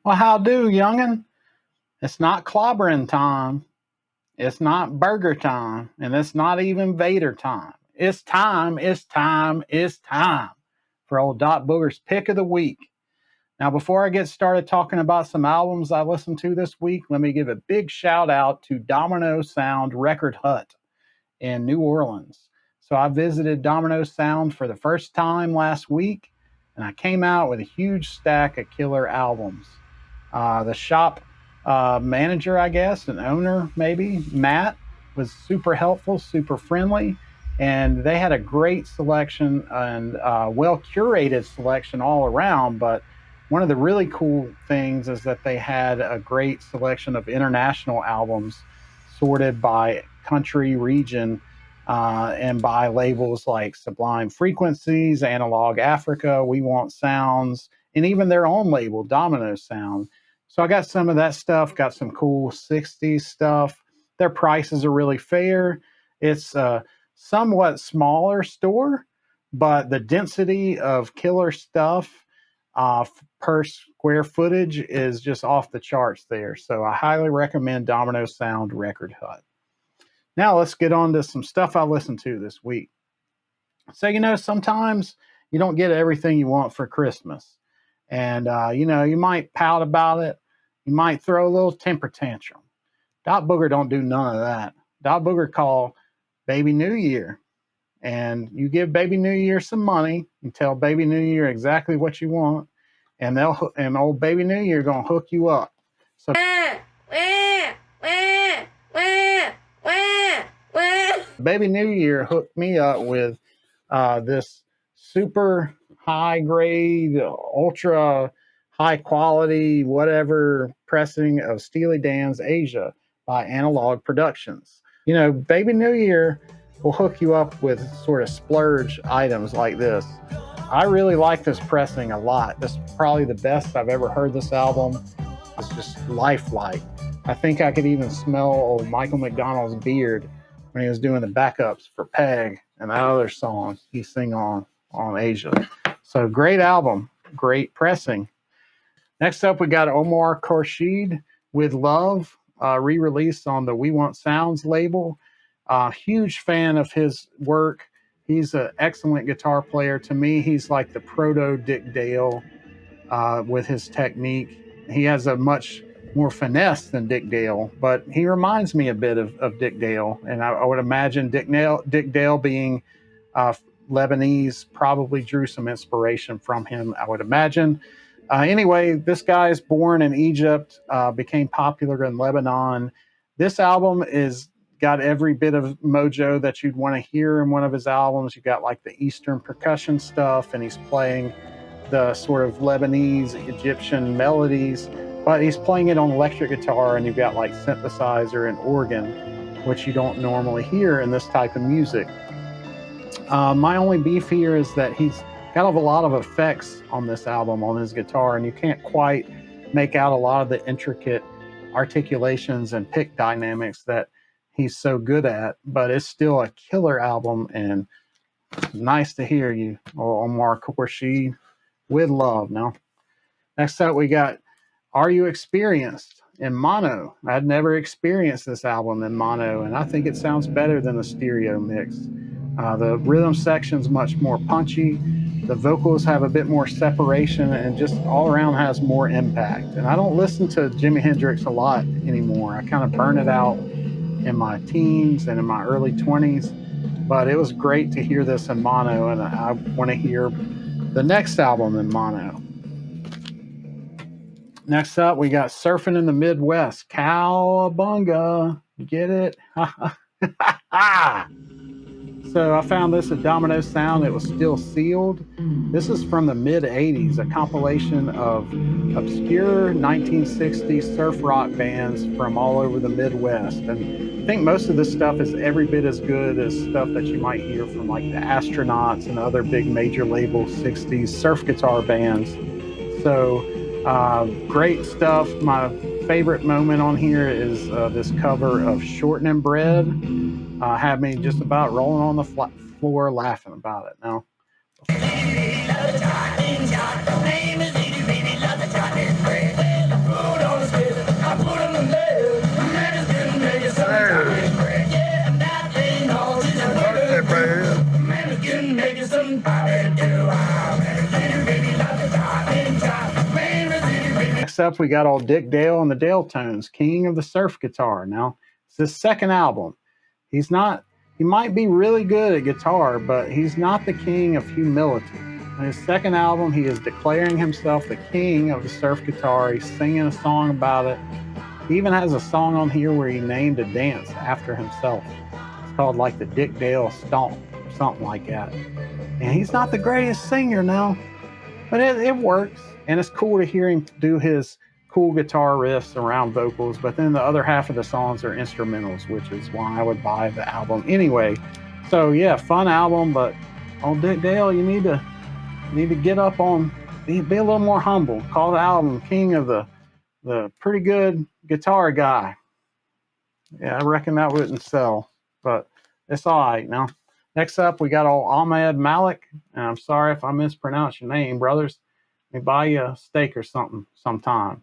Well, how do, youngin'? It's not clobbering time. It's not burger time. And it's not even Vader time. It's time, it's time, it's time for old Dot Booger's Pick of the Week. Now, before I get started talking about some albums I listened to this week, let me give a big shout out to Domino Sound Record Hut in New Orleans. So I visited Domino Sound for the first time last week, and I came out with a huge stack of killer albums. The shop manager, I guess, an owner maybe, Matt, was super helpful, super friendly, and they had a great selection and well curated selection all around. But one of the really cool things is that they had a great selection of international albums sorted by country, region, and by labels like Sublime Frequencies, Analog Africa, We Want Sounds, and even their own label, Domino Sound. So I got some of that stuff, got some cool 60s stuff. Their prices are really fair. It's a somewhat smaller store, but the density of killer stuff per square footage is just off the charts there. So I highly recommend Domino Sound Record Hut. Now let's get on to some stuff I listened to this week. So, sometimes you don't get everything you want for Christmas. And, you might pout about it. You might throw a little temper tantrum. Dot Booger don't do none of that. Dot Booger call Baby New Year. And you give Baby New Year some money and tell Baby New Year exactly what you want. And old Baby New Year gonna hook you up. So Baby New Year hooked me up with this super high grade, ultra high quality, whatever pressing of Steely Dan's Asia by Analog Productions. Baby New Year will hook you up with sort of splurge items like this. I really like this pressing a lot. This is probably the best I've ever heard this album. It's just lifelike. I think I could even smell old Michael McDonald's beard when he was doing the backups for Peg and that other song he sang on Asia. So great album, great pressing. Next up, we got Omar Khorshid with Love, re-released on the We Want Sounds label. Huge fan of his work. He's an excellent guitar player. To me, he's like the proto Dick Dale with his technique. He has a much more finesse than Dick Dale, but he reminds me a bit of Dick Dale. And I would imagine Dick Dale being Lebanese probably drew some inspiration from him, I would imagine. Anyway, this guy is born in Egypt, became popular in Lebanon. This album is got every bit of mojo that you'd want to hear in one of his albums. You got like the Eastern percussion stuff, and he's playing the sort of Lebanese Egyptian melodies, but he's playing it on electric guitar, and you've got like synthesizer and organ, which you don't normally hear in this type of music. My only beef here is that he's got a lot of effects on this album on his guitar, and you can't quite make out a lot of the intricate articulations and pick dynamics that he's so good at, but it's still a killer album, and nice to hear you, Omar Khorshid, with Love. Now, next up, we got Are You Experienced in mono. I'd never experienced this album in mono, and I think it sounds better than the stereo mix. The rhythm section's much more punchy. The vocals have a bit more separation and just all around has more impact. And I don't listen to Jimi Hendrix a lot anymore. I kind of burned it out in my teens and in my early 20s, but it was great to hear this in mono, and I want to hear the next album in mono. Next up, we got Surfing in the Midwest, Cowabunga. You get it? So I found this at Domino Sound. It was still sealed. This is from the mid-'80s, a compilation of obscure 1960s surf rock bands from all over the Midwest. And I think most of this stuff is every bit as good as stuff that you might hear from like the Astronauts and other big major label 60s surf guitar bands. So great stuff. My favorite moment on here is this cover of Shortening Bread. Had me just about rolling on the floor laughing about it. Now, Next up, we got old Dick Dale and the Deltones, king of the surf guitar. Now, it's his second album. He might be really good at guitar, but he's not the king of humility. In his second album, he is declaring himself the king of the surf guitar. He's singing a song about it. He even has a song on here where he named a dance after himself. It's called like the Dick Dale Stomp, something like that. And he's not the greatest singer now, but it works. And it's cool to hear him do his cool guitar riffs around vocals, but then the other half of the songs are instrumentals, which is why I would buy the album anyway. So yeah, fun album, but on Dick Dale, you need to get up on, be a little more humble. Call the album King of the Pretty Good Guitar Guy. Yeah, I reckon that wouldn't sell, but it's all right. Now, next up, we got old Ahmed Malek, and I'm sorry if I mispronounce your name, brothers. Let me buy you a steak or something sometime.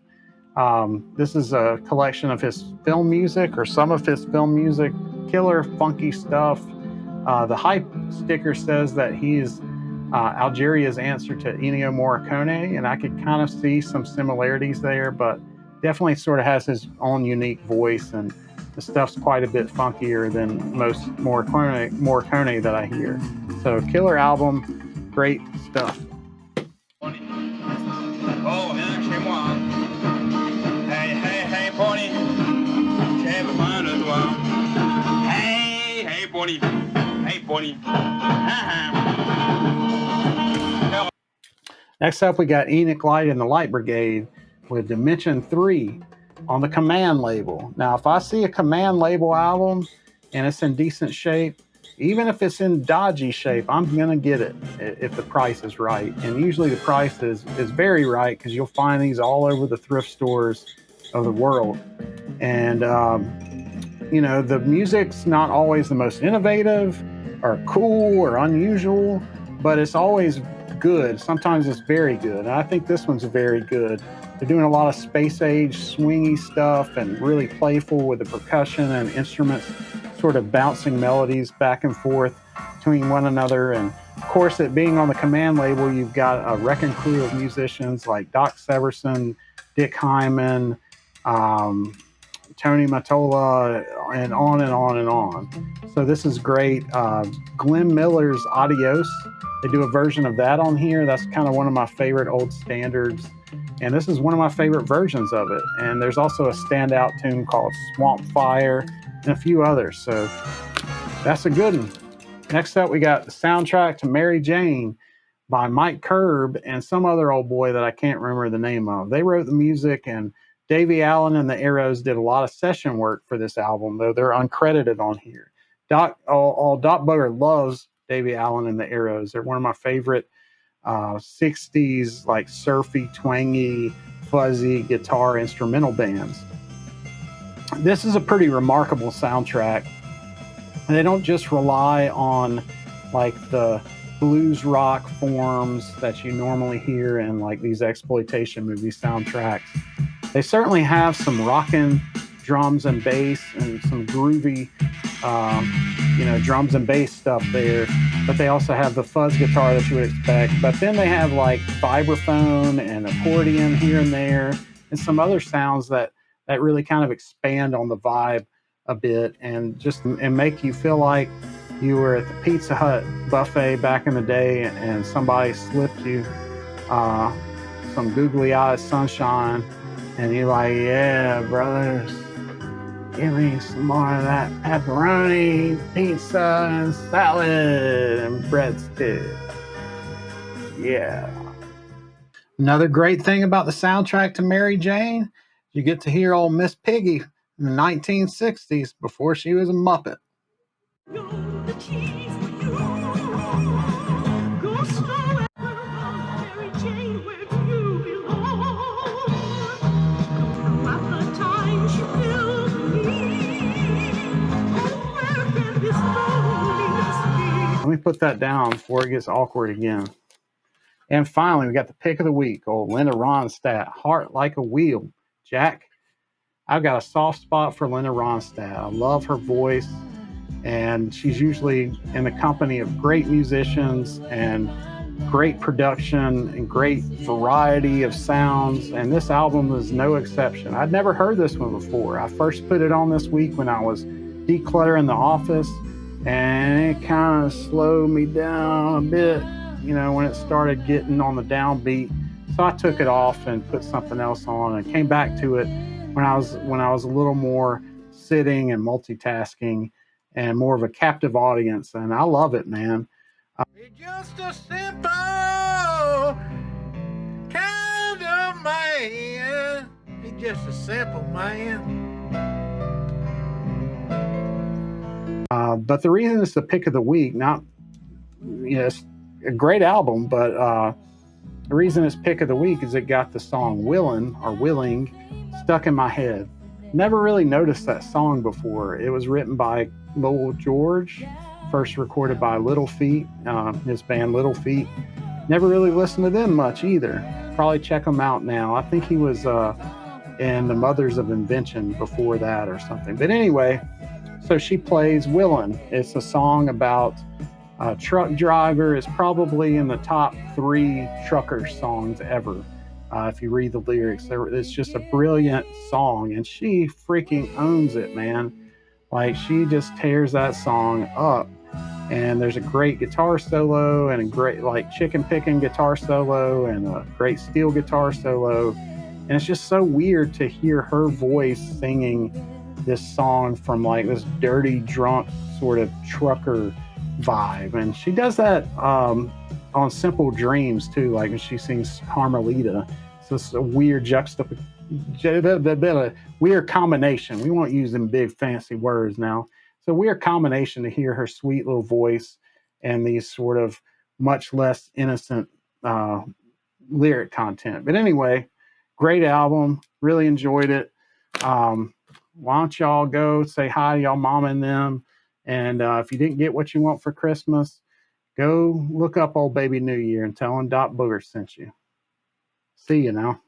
This is a collection of his film music, or some of his film music. Killer, funky stuff. The hype sticker says that he's Algeria's answer to Ennio Morricone, and I could kind of see some similarities there, but definitely sort of has his own unique voice, and the stuff's quite a bit funkier than most Morricone that I hear. So killer album, great stuff. Oh, viens chez moi. Hey, hey, hey, Bonnie. J'ai besoin de toi. Hey, hey, Bonnie. Hey, Bonnie. Next up, we got Enoch Light and the Light Brigade with Dimension 3 on the Command label. Now, if I see a Command label album and it's in decent shape, even if it's in dodgy shape, I'm going to get it if the price is right. And usually the price is very right, because you'll find these all over the thrift stores of the world. And, you know, the music's not always the most innovative or cool or unusual, but it's always good. Sometimes it's very good. And I think this one's very good. They're doing a lot of space age swingy stuff and really playful with the percussion and instruments sort of bouncing melodies back and forth between one another. And of course, it being on the Command label, you've got a wrecking crew of musicians like Doc Severinsen, Dick Hyman, Tony Mottola, and on and on and on. So this is great. Glenn Miller's Adios, they do a version of that on here. That's kind of one of my favorite old standards. And this is one of my favorite versions of it. And there's also a standout tune called Swamp Fire and a few others. So that's a good one. Next up, we got the soundtrack to Mary Jane by Mike Curb and some other old boy that I can't remember the name of. They wrote the music, and Davey Allen and the Arrows did a lot of session work for this album, though they're uncredited on here. Doc Booger loves Davey Allen and the Arrows. They're one of my favorite 60s, like surfy, twangy, fuzzy guitar instrumental bands. This is a pretty remarkable soundtrack. And they don't just rely on like the blues rock forms that you normally hear in like these exploitation movie soundtracks. They certainly have some rockin' drums and bass and some groovy, drums and bass stuff there. But they also have the fuzz guitar that you would expect. But then they have like vibraphone and accordion here and there, and some other sounds that really kind of expand on the vibe a bit and make you feel like you were at the Pizza Hut buffet back in the day, and somebody slipped you some googly eyes sunshine, and you're like, yeah, brothers, give me some more of that pepperoni, pizza, and salad, and breadstick. Yeah. Another great thing about the soundtrack to Mary Jane, you get to hear old Miss Piggy in the 1960s before she was a Muppet. Let me put that down before it gets awkward again. And finally, we got the pick of the week, old Linda Ronstadt, Heart Like a Wheel. Jack, I've got a soft spot for Linda Ronstadt. I love her voice, and she's usually in the company of great musicians, and great production and great variety of sounds, and this album is no exception. I'd never heard this one before. I first put it on this week when I was decluttering the office, and it kind of slowed me down a bit, you know, when it started getting on the downbeat. So I took it off and put something else on and came back to it when I was a little more sitting and multitasking and more of a captive audience, and I love it, man. It's just a simple kind of man. He's just a simple man. But the reason it's the pick of the week, not, it's a great album, but the reason it's pick of the week is it got the song Willin' or Willing stuck in my head. Never really noticed that song before. It was written by Lowell George, first recorded by Little Feat, his band Little Feat. Never really listened to them much either. Probably check them out now. I think he was in the Mothers of Invention before that or something. But anyway, so she plays Willin'. It's a song about a truck driver. It's probably in the top 3 trucker songs ever. If you read the lyrics, it's just a brilliant song, and she freaking owns it, man. Like, she just tears that song up. And there's a great guitar solo and a great, like, chicken picking guitar solo and a great steel guitar solo. And it's just so weird to hear her voice singing this song from like this dirty, drunk sort of trucker vibe. And she does that on Simple Dreams too, like when she sings Carmelita. So it's a weird a weird combination. We won't use them big fancy words now. So weird combination to hear her sweet little voice and these sort of much less innocent lyric content. But anyway, great album. Really enjoyed it. Why don't y'all go say hi to y'all mama and them? And if you didn't get what you want for Christmas, go look up Old Baby New Year and tell them Booger sent you. See you now.